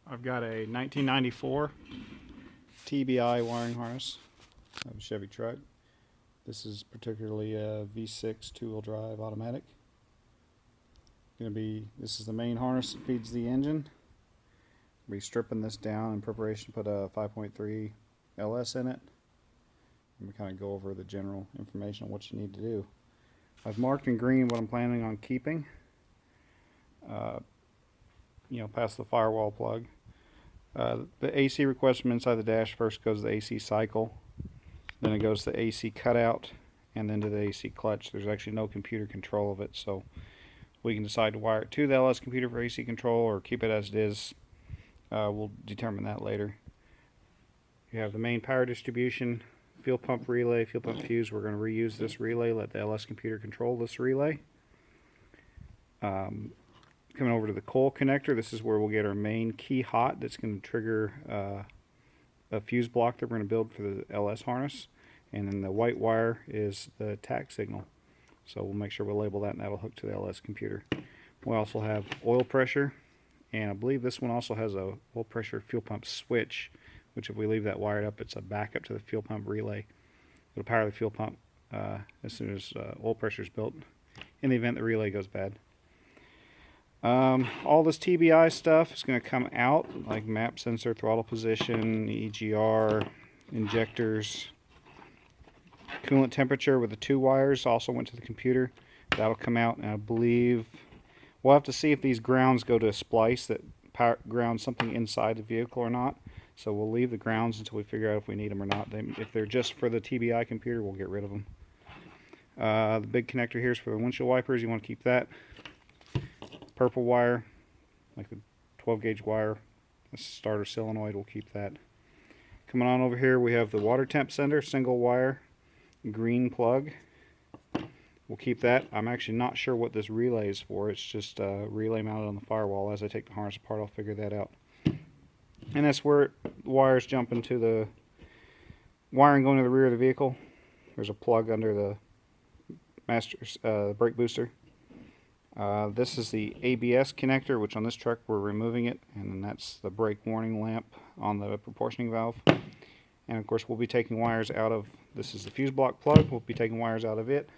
I've got a 1994 TBI wiring harness of a Chevy truck. This is particularly a V6 two-wheel drive automatic. This is the main harness that feeds the engine. We'll be stripping this down in preparation to put a 5.3 LS in it. And we kind of go over the general information on what you need to do. I've marked in green what I'm planning on keeping. Past the firewall plug. The AC request from inside the dash first goes to the AC cycle, then it goes to the AC cutout, and then to the AC clutch. There's actually no computer control of it, so we can decide to wire it to the LS computer for AC control or keep it as it is. We'll determine that later. You have the main power distribution, fuel pump relay, fuel pump fuse. We're going to reuse this relay, let the LS computer control this relay. Coming over to the coil connector, this is where we'll get our main key hot that's going to trigger a fuse block that we're going to build for the LS harness. And then the white wire is the tack signal. So we'll make sure we'll label that, and that'll hook to the LS computer. We also have oil pressure, and I believe this one also has a oil pressure fuel pump switch, which if we leave that wired up, it's a backup to the fuel pump relay. It'll power the fuel pump as soon as oil pressure is built, in the event the relay goes bad. All this TBI stuff is going to come out, like map sensor, throttle position, EGR, injectors, coolant temperature with the two wires also went to the computer. That'll come out, and I believe we'll have to see if these grounds go to a splice that grounds something inside the vehicle or not. So we'll leave the grounds until we figure out if we need them or not. If they're just for the TBI computer, we'll get rid of them. The big connector here is for the windshield wipers. You want to keep that. Purple wire, like the 12 gauge wire, the starter solenoid, we'll keep that. Coming on over here, we have the water temp sender, single wire, green plug. We'll keep that. I'm actually not sure what this relay is for. It's just a relay mounted on the firewall. As I take the harness apart, I'll figure that out. And that's where the wires jump into the wiring going to the rear of the vehicle. There's a plug under the brake booster. This is the ABS connector, which on this truck we're removing it, and then that's the brake warning lamp on the proportioning valve. And of course we'll be taking wires out of, this is the fuse block plug, we'll be taking wires out of it.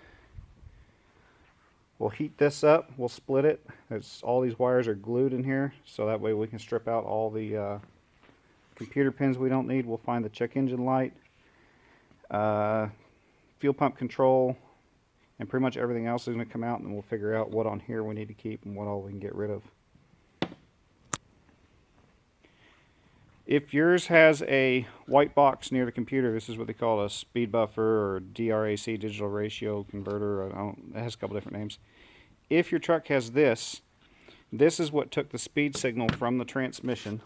We'll heat this up, we'll split it. All these wires are glued in here, so that way we can strip out all the computer pins we don't need. We'll find the check engine light, fuel pump control, and pretty much everything else is going to come out, and then we'll figure out what on here we need to keep and what all we can get rid of. If yours has a white box near the computer, this is what they call a speed buffer or DRAC, digital ratio converter. It has a couple different names. If your truck has this is what took the speed signal from the transmission.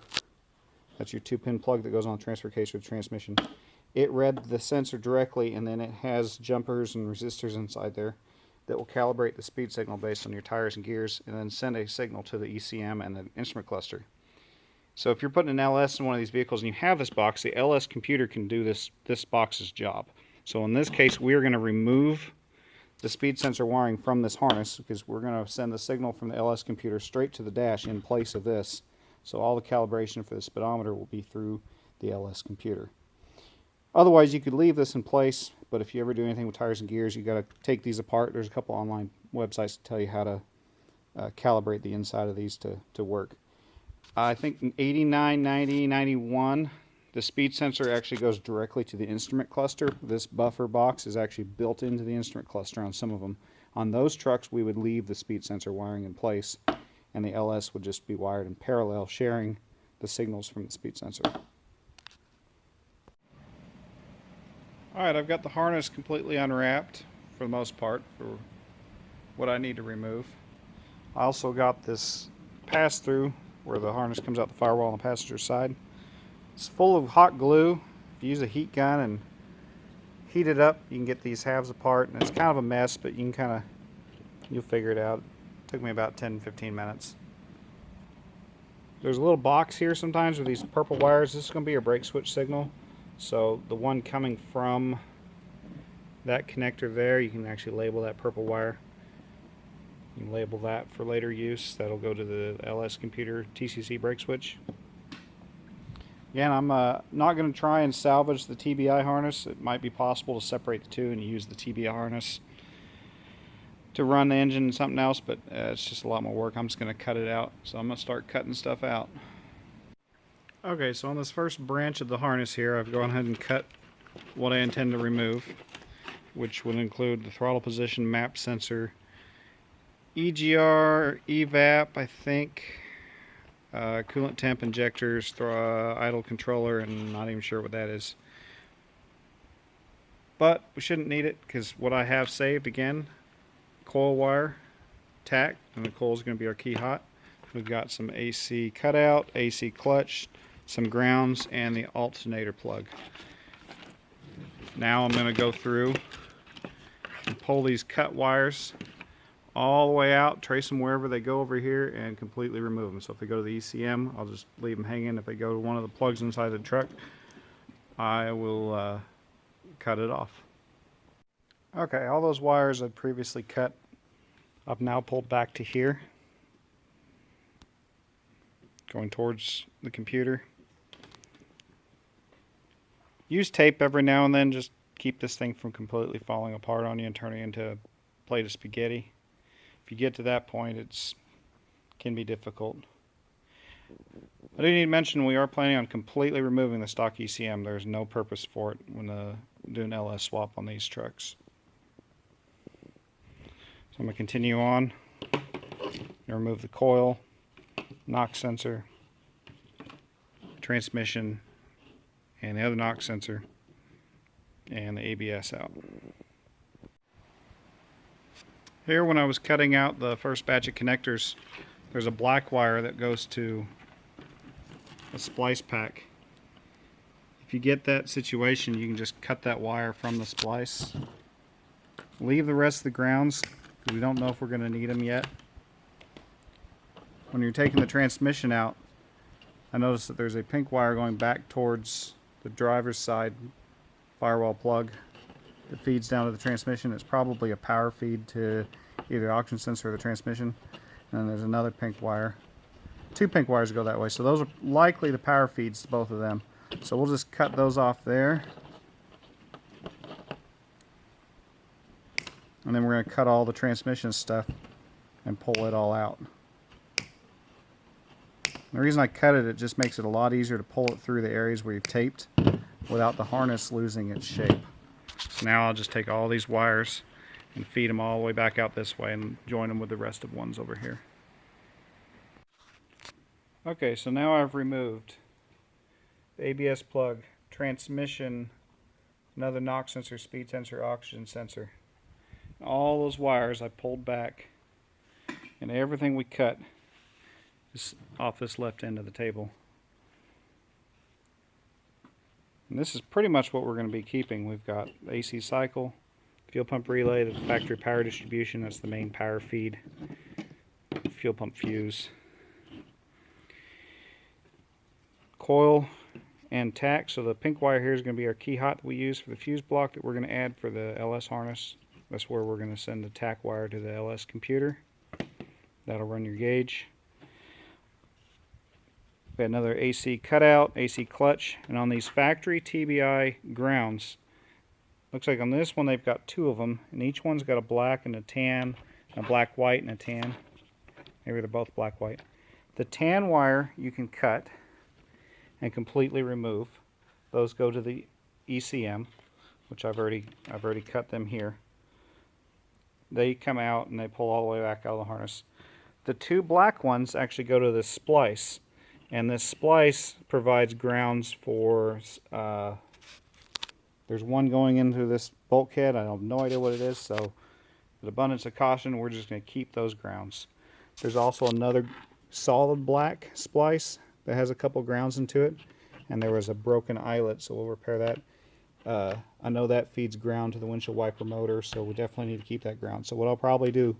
That's your 2-pin plug that goes on the transfer case for the transmission. It read the sensor directly, and then it has jumpers and resistors inside there that will calibrate the speed signal based on your tires and gears, and then send a signal to the ECM and the instrument cluster. So if you're putting an LS in one of these vehicles and you have this box, the LS computer can do this box's job. So in this case, we are going to remove the speed sensor wiring from this harness, because we're going to send the signal from the LS computer straight to the dash in place of this. So all the calibration for the speedometer will be through the LS computer. Otherwise, you could leave this in place, but if you ever do anything with tires and gears, you got to take these apart. There's a couple online websites to tell you how to calibrate the inside of these to work. I think in 89, 90, 91, the speed sensor actually goes directly to the instrument cluster. This buffer box is actually built into the instrument cluster on some of them. On those trucks, we would leave the speed sensor wiring in place, and the LS would just be wired in parallel, sharing the signals from the speed sensor. Alright, I've got the harness completely unwrapped for the most part for what I need to remove. I also got this pass-through where the harness comes out the firewall on the passenger side. It's full of hot glue. If you use a heat gun and heat it up, you can get these halves apart, and it's kind of a mess, but you can you'll figure it out. It took me about 10-15 minutes. There's a little box here sometimes with these purple wires. This is going to be your brake switch signal. So the one coming from that connector there, you can actually label that purple wire. You can label that for later use. That'll go to the LS computer TCC brake switch. Again, I'm not going to try and salvage the TBI harness. It might be possible to separate the two and use the TBI harness to run the engine and something else, but it's just a lot more work. I'm just going to cut it out. So I'm going to start cutting stuff out. Okay, so on this first branch of the harness here, I've gone ahead and cut what I intend to remove, which would include the throttle position map sensor, EGR, EVAP, I think, coolant temp injectors, idle controller, and not even sure what that is. But we shouldn't need it because what I have saved, again, coil wire, tack, and the coil is going to be our key hot. We've got some AC cutout, AC clutch, some grounds, and the alternator plug. Now I'm going to go through and pull these cut wires all the way out, trace them wherever they go over here, and completely remove them. So if they go to the ECM, I'll just leave them hanging. If they go to one of the plugs inside the truck, I will cut it off. Okay, all those wires I'd previously cut, I've now pulled back to here, going towards the computer. Use tape every now and then, just keep this thing from completely falling apart on you and turning into a plate of spaghetti. If you get to that point, it can be difficult. I do need to mention we are planning on completely removing the stock ECM. There's no purpose for it when doing LS swap on these trucks. So I'm going to continue on and remove the coil, knock sensor, transmission, and the other knock sensor, and the ABS out. Here, when I was cutting out the first batch of connectors, there's a black wire that goes to a splice pack. If you get that situation, you can just cut that wire from the splice. Leave the rest of the grounds, because we don't know if we're going to need them yet. When you're taking the transmission out, I noticed that there's a pink wire going back towards the driver's side firewall plug that feeds down to the transmission. It's probably a power feed to either the oxygen sensor or the transmission. And then there's another pink wire. Two pink wires go that way, so those are likely the power feeds to both of them. So we'll just cut those off there. And then we're going to cut all the transmission stuff and pull it all out. The reason I cut it, it just makes it a lot easier to pull it through the areas where you've taped without the harness losing its shape. So now I'll just take all these wires and feed them all the way back out this way and join them with the rest of ones over here. Okay, so now I've removed the ABS plug, transmission, another knock sensor, speed sensor, oxygen sensor. All those wires I pulled back, and everything we cut is off this left end of the table. And this is pretty much what we're going to be keeping. We've got AC cycle, fuel pump relay, the factory power distribution, that's the main power feed, fuel pump fuse, coil and tack. So the pink wire here is going to be our key hot that we use for the fuse block that we're going to add for the LS harness. That's where we're going to send the tack wire to the LS computer. That'll run your gauge. We got another AC cutout, AC clutch, and on these factory TBI grounds, looks like on this one they've got two of them, and each one's got a black and a tan, a black white and a tan. Maybe they're both black white. The tan wire you can cut and completely remove. Those go to the ECM, which I've already cut them here. They come out and they pull all the way back out of the harness. The two black ones actually go to the splice. And this splice provides grounds for, there's one going into this bulkhead. I have no idea what it is, so with abundance of caution, we're just going to keep those grounds. There's also another solid black splice that has a couple grounds into it, and there was a broken eyelet, so we'll repair that. I know that feeds ground to the windshield wiper motor, so we definitely need to keep that ground. So what I'll probably do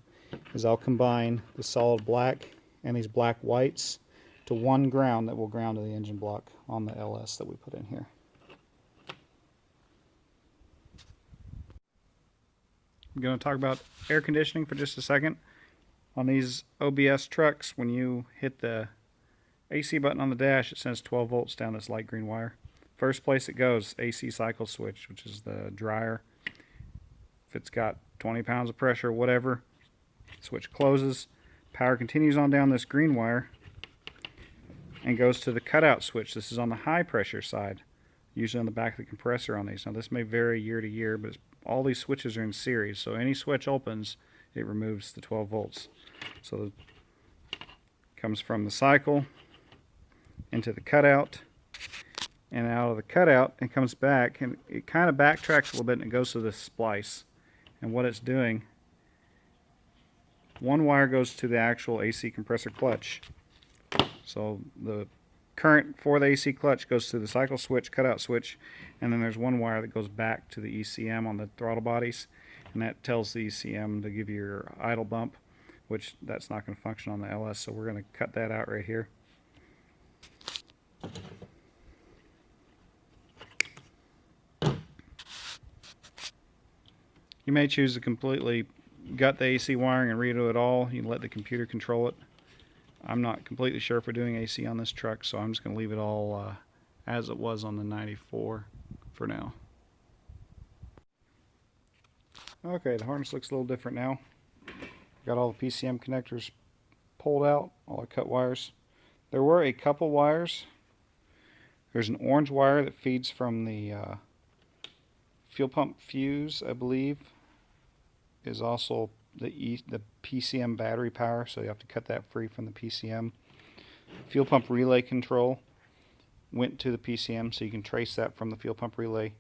is I'll combine the solid black and these black whites to one ground that will ground to the engine block on the LS that we put in here. I'm going to talk about air conditioning for just a second. On these OBS trucks, when you hit the AC button on the dash, it sends 12 volts down this light green wire. First place it goes, AC cycle switch, which is the dryer. If it's got 20 pounds of pressure, whatever, switch closes. Power continues on down this green wire and goes to the cutout switch. This is on the high pressure side, usually on the back of the compressor on these. Now this may vary year to year, but all these switches are in series, so any switch opens, it removes the 12 volts. So it comes from the cycle into the cutout, and out of the cutout it comes back, and it kind of backtracks a little bit and it goes to this splice. And what it's doing, one wire goes to the actual AC compressor clutch. So the current for the AC clutch goes to the cycle switch, cutout switch, and then there's one wire that goes back to the ECM on the throttle bodies, and that tells the ECM to give you your idle bump, which that's not going to function on the LS, so we're going to cut that out right here. You may choose to completely gut the AC wiring and redo it all. You can let the computer control it. I'm not completely sure if we're doing AC on this truck, so I'm just going to leave it all as it was on the 94 for now. Okay, the harness looks a little different now. Got all the PCM connectors pulled out, all the cut wires. There were a couple wires. There's an orange wire that feeds from the fuel pump fuse, I believe, is also the PCM battery power, so you have to cut that free from the PCM. Fuel pump relay control went to the PCM, so you can trace that from the fuel pump relay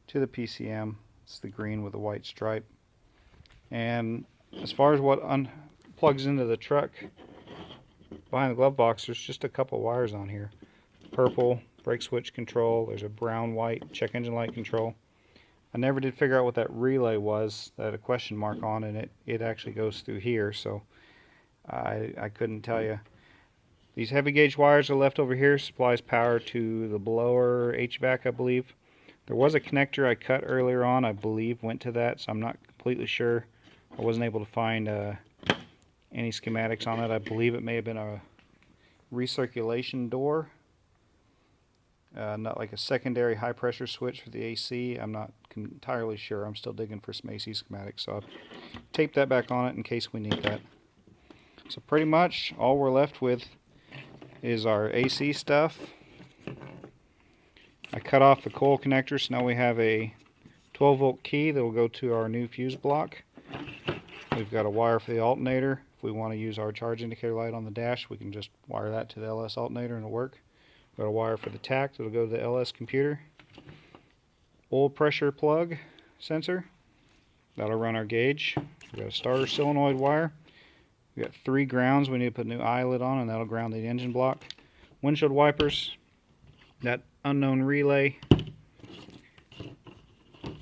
to the PCM. It's the green with the white stripe. And as far as what plugs into the truck behind the glove box, there's just a couple wires on here. Purple, brake switch control. There's a brown, white, check engine light control. I never did figure out what that relay was, that had a question mark on, and it actually goes through here, so I couldn't tell you. These heavy gauge wires are left over here, supplies power to the blower HVAC, I believe. There was a connector I cut earlier on, I believe, went to that, so I'm not completely sure. I wasn't able to find any schematics on it. I believe it may have been a recirculation door. Not like a secondary high pressure switch for the AC. I'm not entirely sure. I'm still digging for some AC schematics, so I'll tape that back on it in case we need that. So pretty much all we're left with is our AC stuff. I cut off the coil connector, so now we have a 12 volt key that will go to our new fuse block. We've got a wire for the alternator. If we want to use our charge indicator light on the dash, we can just wire that to the LS alternator and it'll work. Got a wire for the tach that'll go to the LS computer. Oil pressure plug sensor. That'll run our gauge. We got a starter solenoid wire. We got 3 grounds we need to put a new eyelet on, and that'll ground the engine block. Windshield wipers. That unknown relay.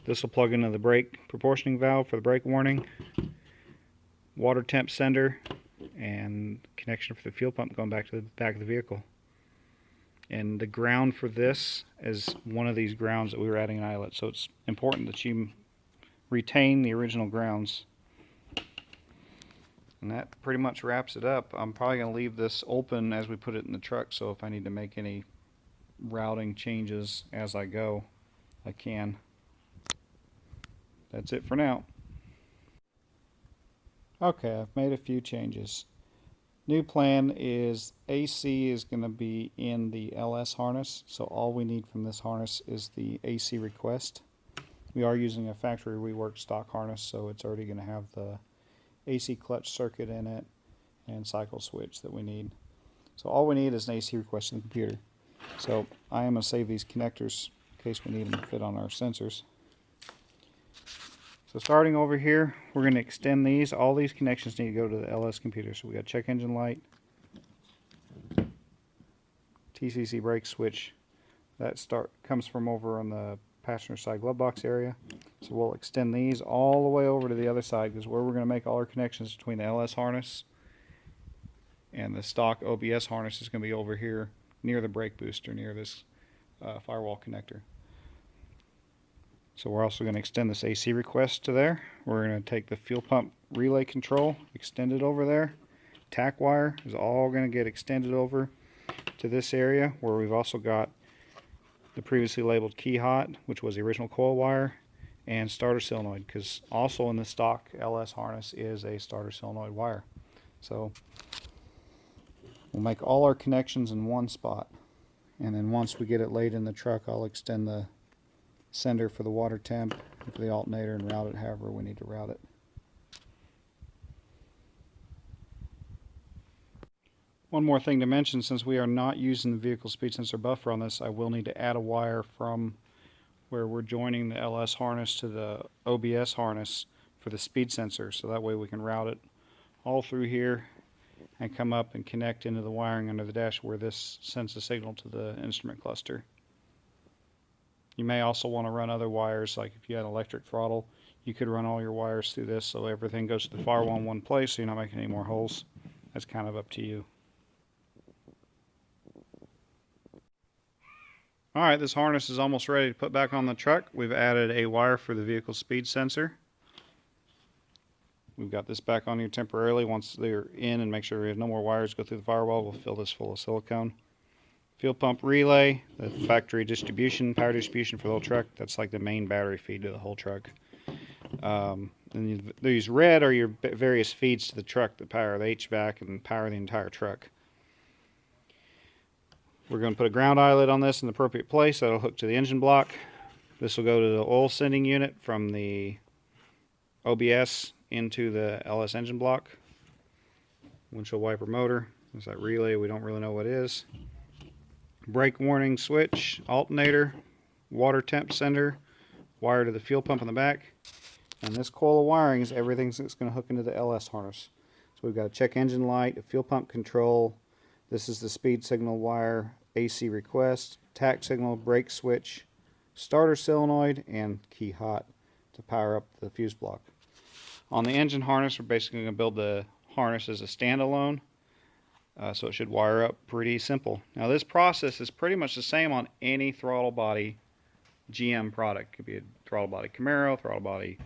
This will plug into the brake proportioning valve for the brake warning. Water temp sender, and connection for the fuel pump going back to the back of the vehicle. And the ground for this is one of these grounds that we were adding an eyelet, so it's important that you retain the original grounds. And that pretty much wraps it up. I'm probably going to leave this open as we put it in the truck, so if I need to make any routing changes as I go, I can. That's it for now. Okay, I've made a few changes. New plan is AC is going to be in the LS harness, so all we need from this harness is the AC request. We are using a factory reworked stock harness, so it's already going to have the AC clutch circuit in it and cycle switch that we need. So all we need is an AC request in the computer. So I am going to save these connectors in case we need them to fit on our sensors. So starting over here, we're going to extend these. All these connections need to go to the LS computer. So we got check engine light, TCC brake switch. That comes from over on the passenger side glove box area. So we'll extend these all the way over to the other side, because where we're going to make all our connections between the LS harness and the stock OBS harness is going to be over here near the brake booster, near this firewall connector. So we're also going to extend this AC request to there. We're going to take the fuel pump relay control, extend it over there. Tach wire is all going to get extended over to this area where we've also got the previously labeled key hot, which was the original coil wire, and starter solenoid, because also in the stock LS harness is a starter solenoid wire. So we'll make all our connections in one spot, and then once we get it laid in the truck, I'll extend the sender for the water temp and for the alternator and route it however we need to route it. One more thing to mention, since we are not using the vehicle speed sensor buffer on this, I will need to add a wire from where we're joining the LS harness to the OBS harness for the speed sensor, so that way we can route it all through here and come up and connect into the wiring under the dash where this sends the signal to the instrument cluster. You may also want to run other wires, like if you had an electric throttle, you could run all your wires through this so everything goes to the firewall in one place so you're not making any more holes. That's kind of up to you. Alright, this harness is almost ready to put back on the truck. We've added a wire for the vehicle speed sensor. We've got this back on here temporarily. Once they're in and make sure we have no more wires go through the firewall, we'll fill this full of silicone. Fuel pump relay, the factory distribution, power distribution for the whole truck. That's like the main battery feed to the whole truck. And these red are your various feeds to the truck that power the HVAC and power the entire truck. We're going to put a ground eyelet on this in the appropriate place. That'll hook to the engine block. This will go to the oil sending unit from the OBS into the LS engine block. Windshield wiper motor. There's that relay we don't really know what it is. Brake warning switch, alternator, water temp sender, wire to the fuel pump in the back. And this coil of wiring is everything that's going to hook into the LS harness. So we've got a check engine light, a fuel pump control. This is the speed signal wire, AC request, tack signal, brake switch, starter solenoid, and key hot to power up the fuse block. On the engine harness, we're basically going to build the harness as a standalone, so it should wire up pretty simple. Now this process is pretty much the same on any throttle body GM product. It could be a throttle body Camaro, throttle body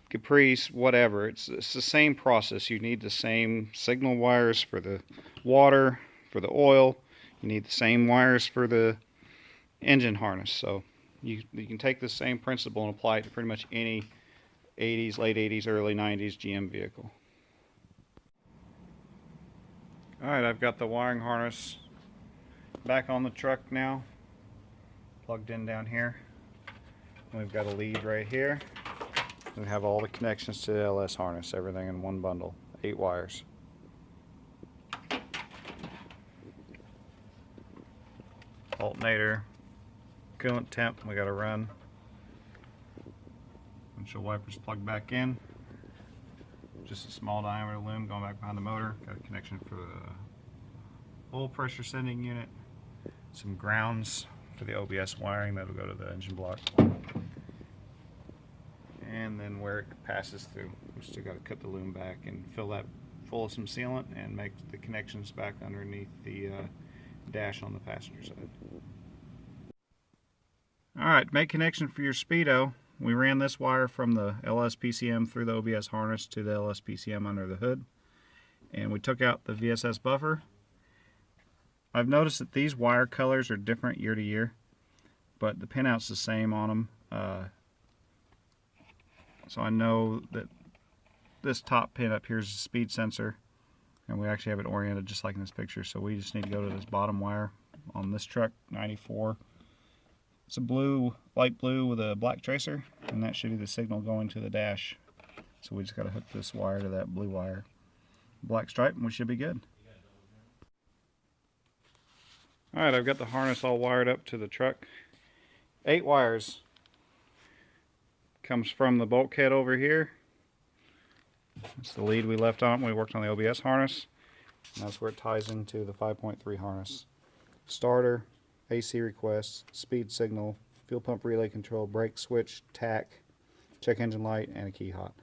Caprice, whatever. It's the same process. You need the same signal wires for the water, for the oil. You need the same wires for the engine harness. So you can take the same principle and apply it to pretty much any 80s, late 80s, early 90s GM vehicle. Alright, I've got the wiring harness back on the truck now, plugged in down here. We've got a lead right here. We have all the connections to the LS harness, everything in one bundle, 8 wires. Alternator, coolant temp, we got to run. Windshield wipers plugged back in. Just a small diameter loom going back behind the motor. Got a connection for the oil pressure sending unit. Some grounds for the OBS wiring that'll go to the engine block. And then where it passes through, we still got to cut the loom back and fill that full of some sealant and make the connections back underneath the dash on the passenger side. Alright, make connection for your speedo. We ran this wire from the LS PCM through the OBS harness to the LS PCM under the hood, and we took out the VSS buffer. I've noticed that these wire colors are different year to year, but the pinout's the same on them. So I know that this top pin up here is a speed sensor, and we actually have it oriented just like in this picture. So we just need to go to this bottom wire on this truck, 94. It's a blue, light blue with a black tracer, and that should be the signal going to the dash. So we just got to hook this wire to that blue wire, black stripe, and we should be good. Alright, I've got the harness all wired up to the truck. 8 wires. Comes from the bulkhead over here. That's the lead we left on when we worked on the OBS harness. And that's where it ties into the 5.3 harness. Starter, AC request, speed signal, fuel pump relay control, brake switch, tack, check engine light, and a key hot.